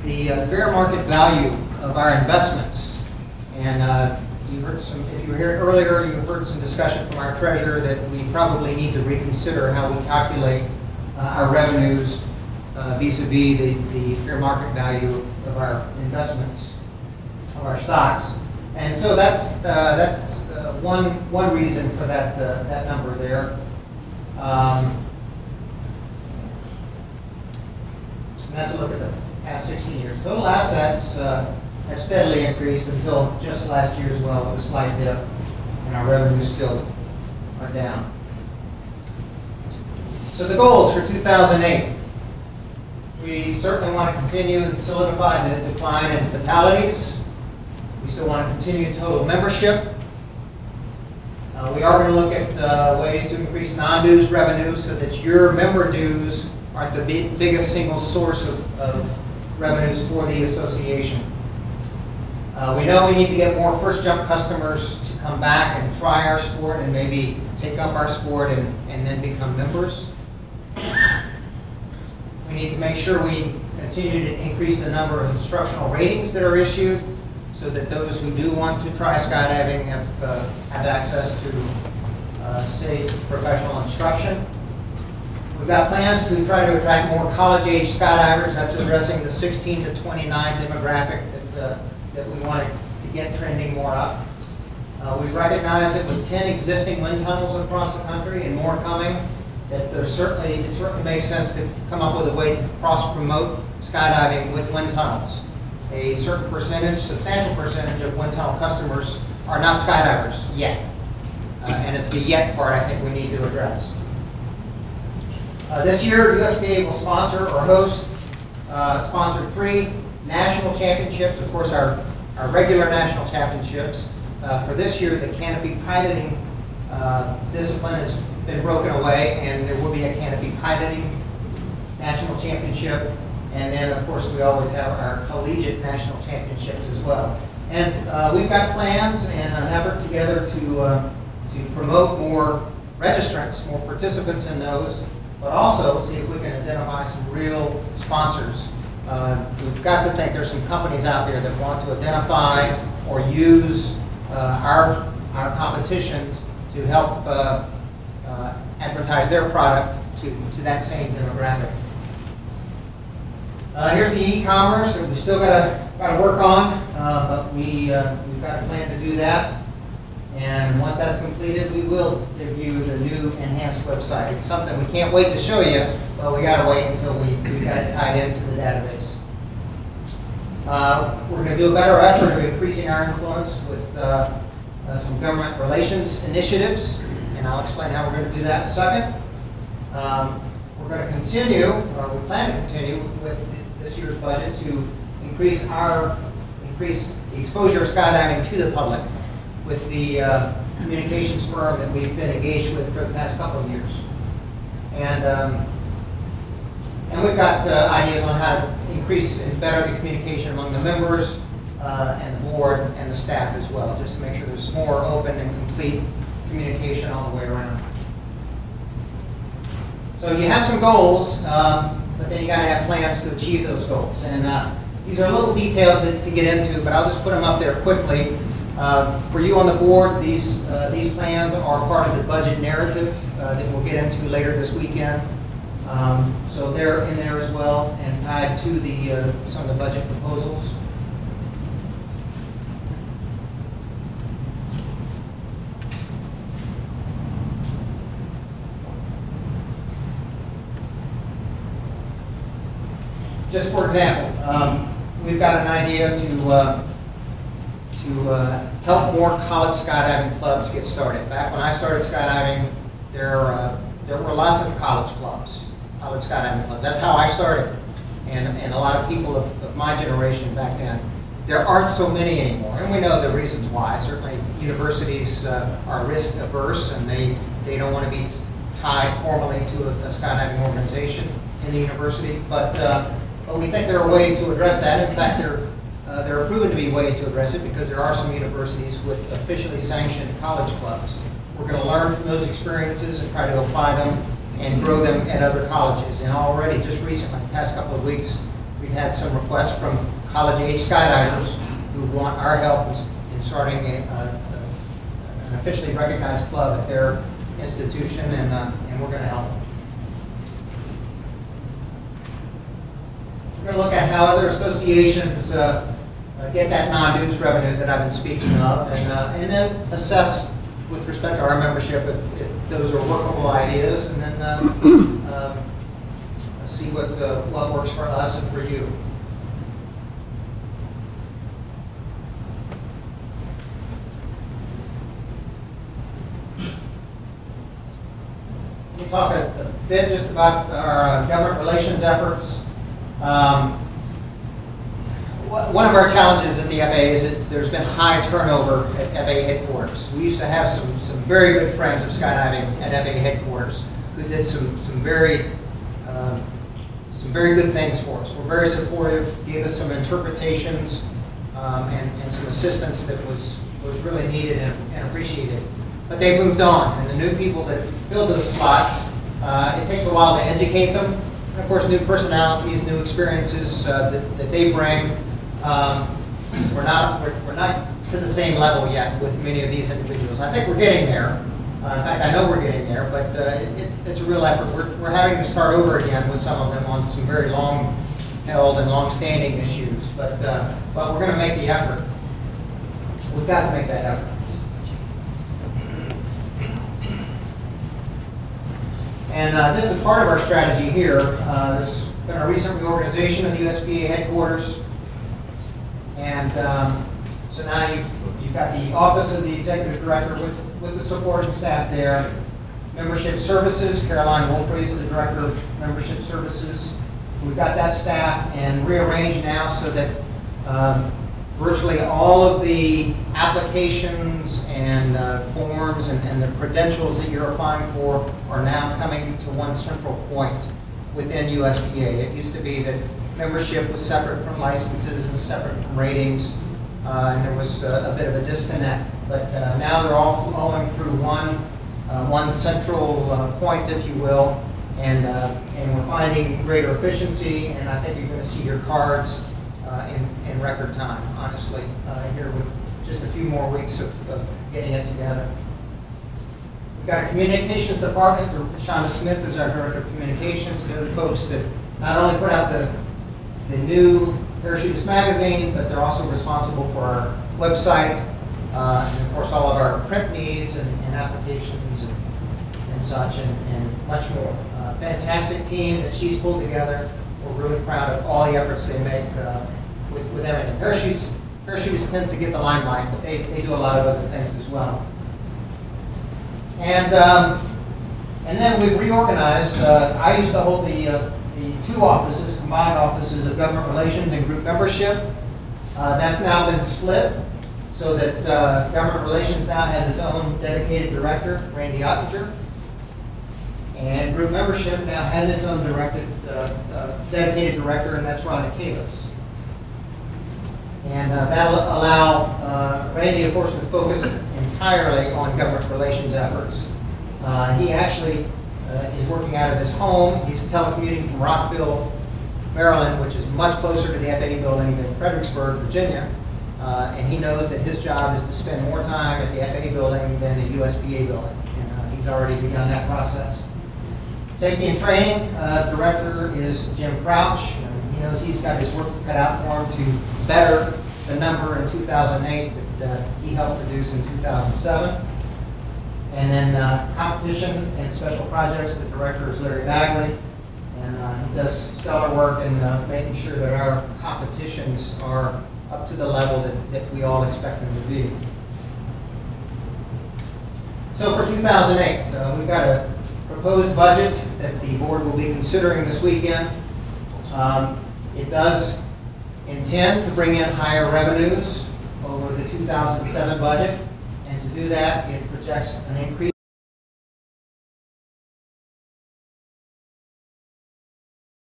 the fair market value of our investments. And you heard if you were here earlier, you heard some discussion from our treasurer that we probably need to reconsider how we calculate our revenues vis-a-vis the fair market value of our investments, of our stocks. And so that's one reason for that number there. And that's a look at the past 16 years. Total assets have steadily increased until just last year as well, with a slight dip, and our revenues still are down. So the goals for 2008. We certainly want to continue and solidify the decline in fatalities. We still want to continue total membership. We are going to look at ways to increase non-dues revenue so that your member dues aren't the biggest single source of revenues for the association. We know we need to get more first jump customers to come back and try our sport and maybe take up our sport and then become members. We need to make sure we continue to increase the number of instructional ratings that are issued so that those who do want to try skydiving have access to safe professional instruction. We've got plans to try to attract more college-age skydivers. That's addressing the 16 to 29 demographic that we want to get trending more up. We recognize that with 10 existing wind tunnels across the country and more coming, that it certainly makes sense to come up with a way to cross-promote skydiving with wind tunnels. A certain percentage, substantial percentage of wind tunnel customers are not skydivers yet. And it's the yet part I think we need to address. This year, USPA will sponsor or host, sponsor 3 national championships. Of course, our regular national championships. For this year, the canopy piloting discipline has been broken away, and there will be a canopy piloting national championship. And then, of course, we always have our collegiate national championships as well. And we've got plans and an effort together to promote more registrants, more participants in those, but also see if we can identify some real sponsors. We've got to think there's some companies out there that want to identify or use our competition to help advertise their product to that same demographic. Here's the e-commerce that we've still got to work on, but we've got a plan to do that. And once that's completed, we will give you the new enhanced website. It's something we can't wait to show you, but we got to wait until we got it tied into the database. We're going to do a better effort of increasing our influence with some government relations initiatives, and I'll explain how we're going to do that in a second. We're going to continue, or we plan to continue, with this year's budget to increase the exposure of skydiving to the public with the communications firm that we've been engaged with for the past couple of years. And we've got ideas on how to increase and better the communication among the members and the board and the staff as well, just to make sure there's more open and complete communication all the way around. So you have some goals, but then you got to have plans to achieve those goals. And these are a little detailed to get into, but I'll just put them up there quickly. For you on the board, these plans are part of the budget narrative that we'll get into later this weekend. So they're in there as well and tied to some of the budget proposals. Just for example, we've got an idea to help more college skydiving clubs get started. Back when I started skydiving, there were lots of college clubs, college skydiving clubs. That's how I started, and a lot of people of my generation back then. There aren't so many anymore, and we know the reasons why. Certainly, universities are risk averse, and they don't want to be tied formally to a skydiving organization in the university. But we think there are ways to address that. In fact, there are proven to be ways to address it because there are some universities with officially sanctioned college clubs. We're going to learn from those experiences and try to apply them and grow them at other colleges. And already, just recently, the past couple of weeks, we've had some requests from college-age skydivers who want our help in starting an officially recognized club at their institution, and we're going to help them. We're going to look at how other associations get that non-dues revenue that I've been speaking of, and then assess with respect to our membership if those are workable ideas, and then see what works for us and for you. We'll talk a bit just about our government relations efforts. One of our challenges at the FAA is that there's been high turnover at FAA headquarters. We used to have some very good friends of skydiving at FAA headquarters who did some very good things for us. Were very supportive, gave us some interpretations and some assistance that was really needed and appreciated. But they moved on, and the new people that filled those slots, it takes a while to educate them. And of course, new personalities, new experiences that they bring. We're not to the same level yet with many of these individuals. I think we're getting there. In fact, I know we're getting there, but it's a real effort. We're having to start over again with some of them on some very long-held and long-standing issues. But we're going to make the effort. We've got to make that effort. And this is part of our strategy here. There's been a recent reorganization of the USPA headquarters. And so now you've got the Office of the Executive Director with the supporting staff there. Membership Services, Caroline Wolfrey is the Director of Membership Services. We've got that staff and rearranged now so that virtually all of the applications and forms and the credentials that you're applying for are now coming to one central point within USPA. It used to be that membership was separate from licenses and separate from ratings, and there was a bit of a disconnect. But now they're all flowing through one central point, if you will, and we're finding greater efficiency, and I think you're going to see your cards in record time, honestly, here with just a few more weeks of getting it together. We've got a communications department. Shonda Smith is our Director of Communications. They're the folks that not only put out the new Parachutist magazine, but they're also responsible for our website, and of course all of our print needs and applications and such, and much more. Fantastic team that she's pulled together. We're really proud of all the efforts they make with everything. Parachutists tends to get the limelight, but they do a lot of other things as well. And then we've reorganized. I used to hold the two offices, combined offices of government relations and group membership. That's now been split so that government relations now has its own dedicated director, Randy Ottinger, and group membership now has its own dedicated director, and that's Rhonda Kalis. And that'll allow Randy, of course, to focus entirely on government relations efforts. He actually is working out of his home. He's telecommuting from Rockville, Maryland, which is much closer to the FAA building than Fredericksburg, Virginia. And he knows that his job is to spend more time at the FAA building than the USPA building. And he's already begun that process. Safety and training director is Jim Crouch. He knows he's got his work cut out for him to better the number in 2008 that he helped produce in 2007. And then competition and special projects, the director is Larry Bagley. And he does stellar work in making sure that our competitions are up to the level that we all expect them to be. So for 2008, we've got a proposed budget that the board will be considering this weekend. It does intend to bring in higher revenues over the 2007 budget, and to do that, it projects an increase